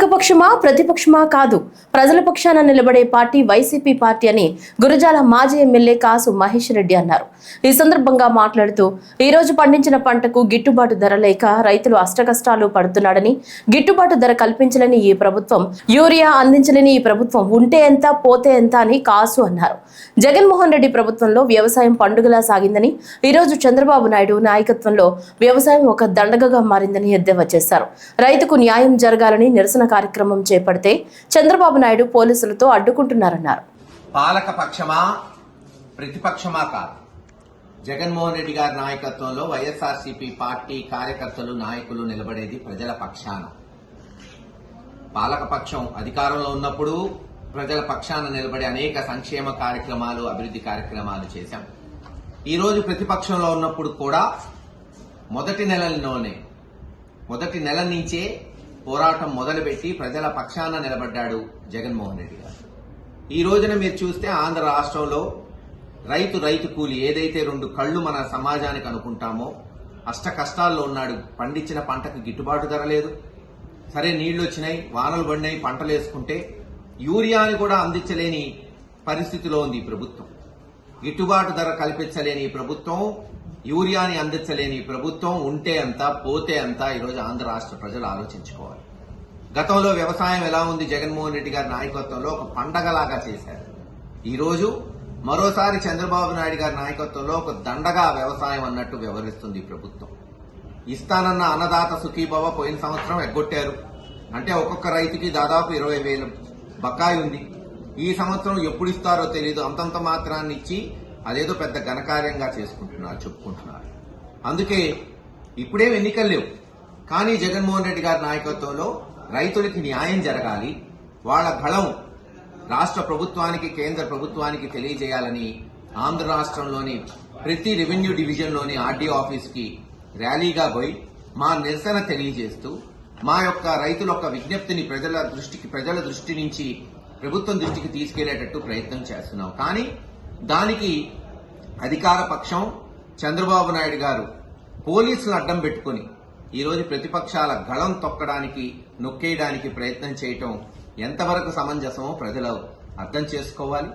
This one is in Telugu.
పాలకపక్షమా ప్రతిపక్షమా కాదు, ప్రజల పక్షాన నిలబడే పార్టీ వైసీపీ పార్టీ అని గురజాల మాజీ ఎమ్మెల్యే కాసు మహేష్ రెడ్డి అన్నారు. ఈ సందర్భంగా మాట్లాడుతూ ఈ రోజు పండించిన పంటకు గిట్టుబాటు ధర లేక రైతులు అష్టకష్టాలు పడుతున్నాడని, గిట్టుబాటు ధర కల్పించలేని ఈ ప్రభుత్వం, యూరియా అందించలేని ఈ ప్రభుత్వం ఉంటే ఎంత పోతే ఎంత అని కాసు అన్నారు. జగన్మోహన్ రెడ్డి ప్రభుత్వంలో వ్యవసాయం పండుగలా సాగిందని, ఈ రోజు చంద్రబాబు నాయుడు నాయకత్వంలో వ్యవసాయం ఒక దండగగా మారిందని ఎద్దేవా చేశారు. రైతుకు న్యాయం జరగాలని నిరసన కార్యక్రమం చేపడితే చంద్రబాబు నాయుడు పోలీసులతో అడ్డుకుంటున్నారన్నారు. పాలక పక్షమా ప్రతిపక్షమా కాదు, జగన్మోహన్ రెడ్డి గారి నాయకత్వంలో వైఎస్ఆర్సీపీ పార్టీ కార్యకర్తలు నాయకులు నిలబడేది ప్రజల పక్షాన. పాలక పక్షం అధికారంలో ఉన్నప్పుడు ప్రజల పక్షాన నిలబడే అనేక సంక్షేమ కార్యక్రమాలు, అభివృద్ధి కార్యక్రమాలు చేశాం. ఈ రోజు ప్రతిపక్షంలో ఉన్నప్పుడు కూడా మొదటి నెల నుంచే పోరాటం మొదలుపెట్టి ప్రజల పక్షాన నిలబడ్డాడు జగన్మోహన్ రెడ్డి గారు. ఈ రోజున మీరు చూస్తే ఆంధ్ర రాష్ట్రంలో రైతు కూలి ఏదైతే రెండు కళ్ళు మన సమాజానికి అనుకుంటామో అష్ట కష్టాల్లో ఉన్నాడు. పండించిన పంటకు గిట్టుబాటు ధర లేదు. సరే నీళ్లు వచ్చినాయి, వానలు పడినాయి, పంటలు వేసుకుంటే యూరియాని కూడా అందించలేని పరిస్థితిలో ఉంది ఈ ప్రభుత్వం. గిట్టుబాటు ధర కల్పించలేని ఈ ప్రభుత్వం, యూరియాని అందించలేని ప్రభుత్వం ఉంటే అంత పోతే అంత ఈరోజు ఆంధ్ర రాష్ట్ర ప్రజలు ఆలోచించుకోవాలి. గతంలో వ్యవసాయం ఎలా ఉంది? జగన్మోహన్ రెడ్డి గారి నాయకత్వంలో ఒక పండగలాగా చేశారు. ఈ రోజు మరోసారి చంద్రబాబు నాయుడు గారి నాయకత్వంలో ఒక దండగా వ్యవసాయం అన్నట్టు వ్యవహరిస్తుంది ప్రభుత్వం. ఇస్తానన్న అన్నదాత సుఖీభవ పోయిన సంవత్సరం ఎగ్గొట్టారు. అంటే ఒక్కొక్క రైతుకి దాదాపు 20,000 బకాయి ఉంది. ఈ సంవత్సరం ఎప్పుడు ఇస్తారో తెలియదు. అంతంత మాత్రాన్ని ఇచ్చి అదేదో పెద్ద ఘనకార్యంగా చెప్పుకుంటున్నారు. అందుకే ఇప్పుడేం ఎన్నికలు లేవు, కానీ జగన్మోహన్ రెడ్డి గారి నాయకత్వంలో రైతులకి న్యాయం జరగాలి, వాళ్ల గళం రాష్ట్ర ప్రభుత్వానికి, కేంద్ర ప్రభుత్వానికి తెలియజేయాలని ఆంధ్ర రాష్ట్రంలోని ప్రతి రెవెన్యూ డివిజన్లోని ఆర్డీఓ ఆఫీస్కి ర్యాలీగా పోయి మా నిరసన తెలియజేస్తూ మా యొక్క రైతుల యొక్క విజ్ఞప్తిని ప్రజల దృష్టి నుంచి ప్రభుత్వం దృష్టికి తీసుకెళ్లేటట్టు ప్రయత్నం చేస్తున్నాం. కానీ దానికి అధికార పక్షం చంద్రబాబు నాయుడు గారు పోలీసులను అడ్డం పెట్టుకుని ఈరోజు ప్రతిపక్షాల గళం తొక్కడానికి, నొక్కేయడానికి ప్రయత్నం చేయటం ఎంతవరకు సమంజసమో ప్రజలు అర్థం చేసుకోవాలి.